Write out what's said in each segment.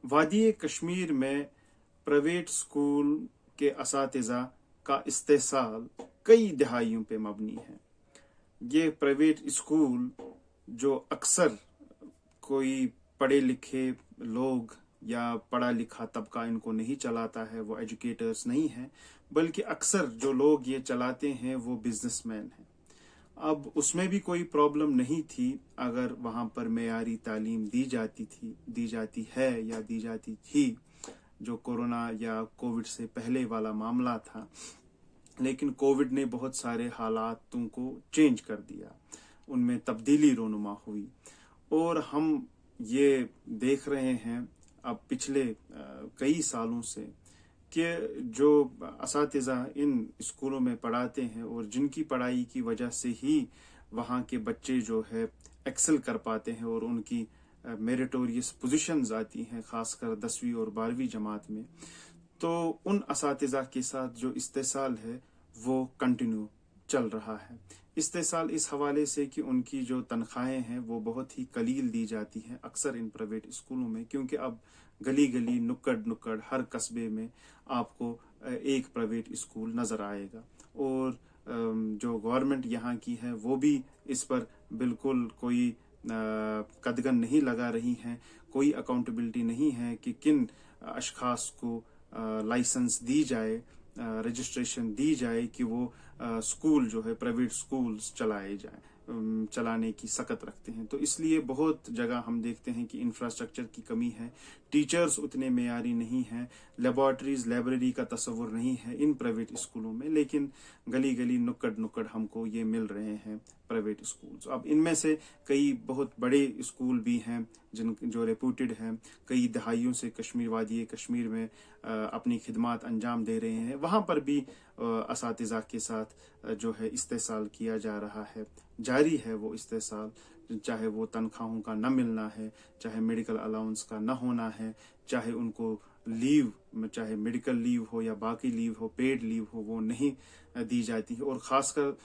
वादी कश्मीर में private school के असातिज़ा का इस्तेसाल कई दहाइयों पे मबनी है। ये प्राइवेट स्कूल जो अक्सर कोई पढ़े लिखे लोग या पढ़ा लिखा तबका इनको नहीं चलाता है, वो एजुकेटर्स नहीं हैं, बल्कि अक्सर जो लोग ये चलाते हैं वो बिजनेसमैन हैं। अब उसमें भी कोई प्रॉब्लम नहीं थी अगर वहाँ पर मेयारी तालीम दी जाती है या दी जाती थी, जो कोरोना या कोविड से पहले वाला मामला था। लेकिन कोविड ने बहुत सारे हालातों को चेंज कर दिया, उनमें तब्दीली रोनुमा हुई, और हम ये देख रहे हैं अब पिछले कई सालों से कि जो असातिज़ा इन स्कूलों में पढ़ाते हैं और जिनकी पढ़ाई की वजह से ही वहाँ के बच्चे जो है एक्सेल कर पाते हैं और उनकी मेरिटोरियस पोजीशंस आती हैं, खासकर 10वीं और 12वीं जमात में, तो उन असातिज़ा के साथ जो इस्तेसाल है वो कंटिन्यू चल रहा है। इस्तेसाल इस हवाले से कि उनकी जो तनख्वाहें हैं वो बहुत ही कलील दी जाती हैं अक्सर इन प्राइवेट स्कूलों में, क्योंकि अब गली गली नुक्कड़ नुक्कड़ हर कस्बे में आपको एक प्राइवेट स्कूल नज़र आएगा। और जो गवर्नमेंट यहाँ की है वो भी इस पर बिल्कुल कोई कदगन नहीं लगा रही हैं, कोई अकाउंटेबिलिटी नहीं है कि किन अशखास को लाइसेंस दी जाए, रजिस्ट्रेशन दी जाए कि वो स्कूल जो है प्राइवेट स्कूल्स चलाने की सकत रखते हैं। तो इसलिए बहुत जगह हम देखते हैं कि इंफ्रास्ट्रक्चर की कमी है, टीचर्स उतने मेयारी नहीं हैं, लेबॉर्ट्रीज लाइब्रेरी का तस्वुर नहीं है इन प्राइवेट स्कूलों में, लेकिन गली गली नुक्कड़ नुक्कड़ हमको ये मिल रहे हैं प्राइवेट स्कूल्स। अब इनमें से कई बहुत बड़े स्कूल भी हैं जो रेप्यूटेड हैं, कई दहाइयों से कश्मीर वादी कश्मीर में अपनी खिदमात अंजाम दे रहे हैं, वहाँ पर भी असातिज़ा के साथ जो है इस्तेसाल किया जा रहा है, जारी है वो इस्तेसाल, चाहे वो तनख्वाहों का न मिलना है, चाहे मेडिकल अलाउंस का न होना है, चाहे उनको लीव, चाहे मेडिकल लीव हो या बाकी लीव हो, पेड लीव हो, वो नहीं दी जाती है। और ख़ासकर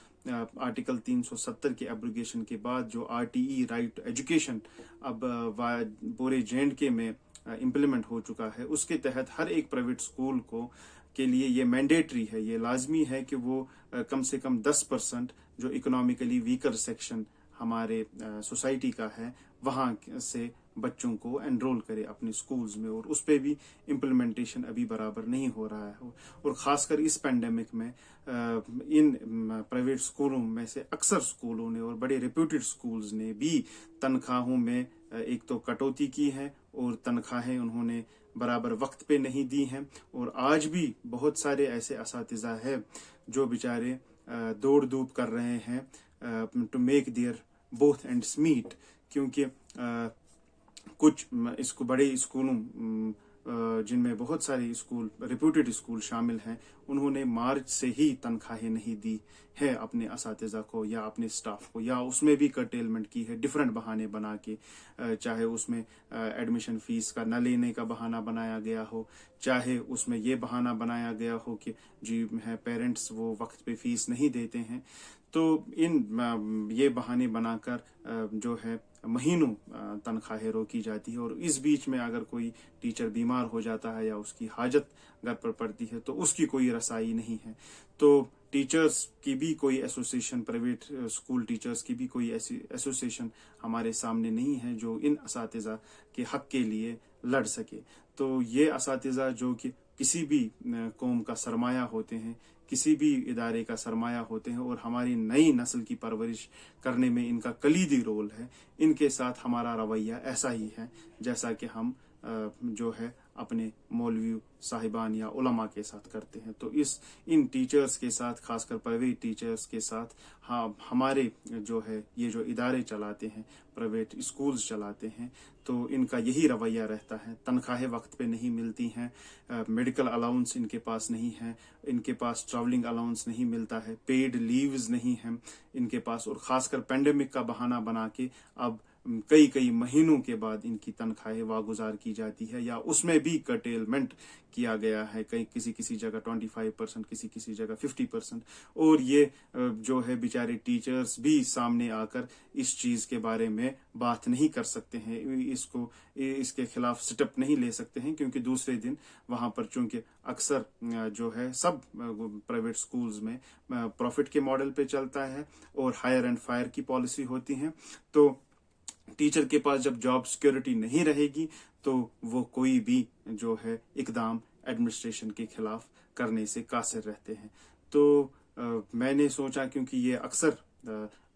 आर्टिकल 370 के एब्रोगेशन के बाद जो RTE राइट टू एजुकेशन अब पूरे JNK में इम्प्लीमेंट हो चुका है, उसके तहत हर एक प्राइवेट स्कूल को के लिए ये मैंडेटरी है, ये लाजमी है कि वो कम से कम 10% जो इकोनॉमिकली वीकर सेक्शन हमारे सोसाइटी का है वहाँ से बच्चों को एनरोल करे अपने स्कूल्स में, और उस पर भी इम्प्लीमेंटेशन अभी बराबर नहीं हो रहा है। और ख़ासकर इस पेंडेमिक में इन प्राइवेट स्कूलों में से अक्सर स्कूलों ने और बड़े रेप्यूटेड स्कूल्स ने भी तनख्वाहों में एक तो कटौती की है और तनख्वाहें उन्होंने बराबर वक्त पे नहीं दी हैं। और आज भी बहुत सारे ऐसे असातिज़ा है जो बेचारे दौड़ धूप कर रहे हैं to make their both ends meet, क्योंकि कुछ इसको बड़े स्कूलों जिनमें बहुत सारे स्कूल रेप्यूटेड स्कूल शामिल हैं, उन्होंने मार्च से ही तनख्वाहें नहीं दी है अपने असातिज़ा को या अपने स्टाफ को, या उसमें भी कर्टेलमेंट की है डिफरेंट बहाने बना के, चाहे उसमें एडमिशन फीस का न लेने का बहाना बनाया गया हो, चाहे उसमें ये बहाना बनाया गया हो कि जी है पेरेंट्स वो वक्त पे फीस नहीं देते हैं। तो इन ये बहाने बनाकर जो है महीनों तनख्वाहें रोकी जाती है, और इस बीच में अगर कोई टीचर बीमार हो जाता है या उसकी हाजत घर पर पड़ती है तो उसकी कोई रसाई नहीं है। तो टीचर्स की भी कोई एसोसिएशन, प्राइवेट स्कूल टीचर्स की भी कोई ऐसी एसोसिएशन हमारे सामने नहीं है जो इन असातिज़ा के हक के लिए लड़ सके। तो ये असातिज़ा जो कि किसी भी कौम का सरमाया होते हैं, किसी भी इदारे का सरमाया होते हैं, और हमारी नई नस्ल की परवरिश करने में इनका कलीदी रोल है, इनके साथ हमारा रवैया ऐसा ही है जैसा कि हम जो है अपने मौलवी साहिबान या उलमा के साथ करते हैं। तो इन टीचर्स के साथ, खासकर प्राइवेट टीचर्स के साथ, हाँ हमारे जो है ये जो इदारे चलाते हैं, प्राइवेट स्कूल्स चलाते हैं, तो इनका यही रवैया रहता है। तनख्वाहें वक्त पे नहीं मिलती हैं, मेडिकल अलाउंस इनके पास नहीं है, इनके पास ट्रैवलिंग अलाउंस नहीं मिलता है, पेड लीव्स नहीं हैं इनके पास, और ख़ासकर पेंडेमिक का बहाना बना के अब कई कई महीनों के बाद इनकी तनख्वाहें वागुजार की जाती है, या उसमें भी कटेलमेंट किया गया है, कहीं किसी किसी जगह 25%, किसी किसी जगह 50%। और ये जो है बेचारे टीचर्स भी सामने आकर इस चीज के बारे में बात नहीं कर सकते हैं, इसके खिलाफ स्टेप नहीं ले सकते हैं, क्योंकि दूसरे दिन वहां पर चूंकि अक्सर जो है सब प्राइवेट स्कूल्स में प्रॉफिट के मॉडल पे चलता है और हायर एंड फायर की पॉलिसी होती है, तो टीचर के पास जब जॉब सिक्योरिटी नहीं रहेगी तो वो कोई भी जो है इकदाम एडमिनिस्ट्रेशन के खिलाफ करने से कासिर रहते हैं। तो मैंने सोचा, क्योंकि ये अक्सर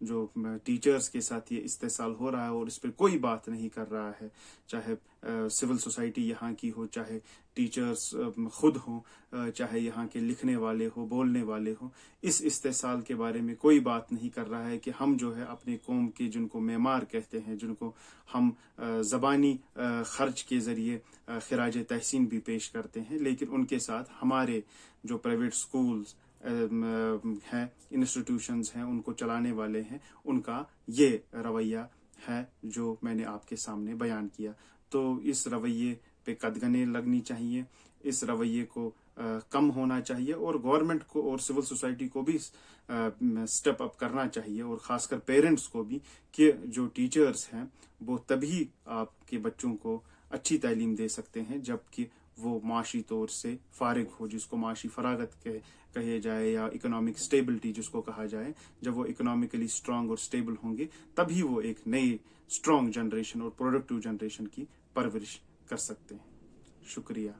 जो टीचर्स के साथ ये इस्तेसाल हो रहा है और इस पर कोई बात नहीं कर रहा है, चाहे सिविल सोसाइटी यहाँ की हो, चाहे टीचर्स खुद हो, चाहे यहाँ के लिखने वाले हो, बोलने वाले हो, इस इस्तेसाल के बारे में कोई बात नहीं कर रहा है कि हम जो है अपने कौम के, जिनको मेमार कहते हैं, जिनको हम ज़बानी खर्च के ज़रिए खिराज तहसीन भी पेश करते हैं, लेकिन उनके साथ हमारे जो प्राइवेट स्कूल्स हैं, इंस्टीट्यूशंस हैं, उनको चलाने वाले हैं, उनका ये रवैया है जो मैंने आपके सामने बयान किया। तो इस रवैये पे कदगने लगनी चाहिए, इस रवैये को कम होना चाहिए, और गवर्नमेंट को और सिविल सोसाइटी को भी स्टेप अप करना चाहिए, और खासकर पेरेंट्स को भी, कि जो टीचर्स हैं वो तभी आपके बच्चों को अच्छी तालीम दे सकते हैं जबकि वो माशी तौर से फारिग हो, जिसको माशी फरागत कहे जाए, या इकोनॉमिक स्टेबिलिटी जिसको कहा जाए। जब वो इकोनॉमिकली स्ट्रांग और स्टेबल होंगे तभी वो एक नई स्ट्रांग जनरेशन और प्रोडक्टिव जनरेशन की परवरिश कर सकते हैं। शुक्रिया।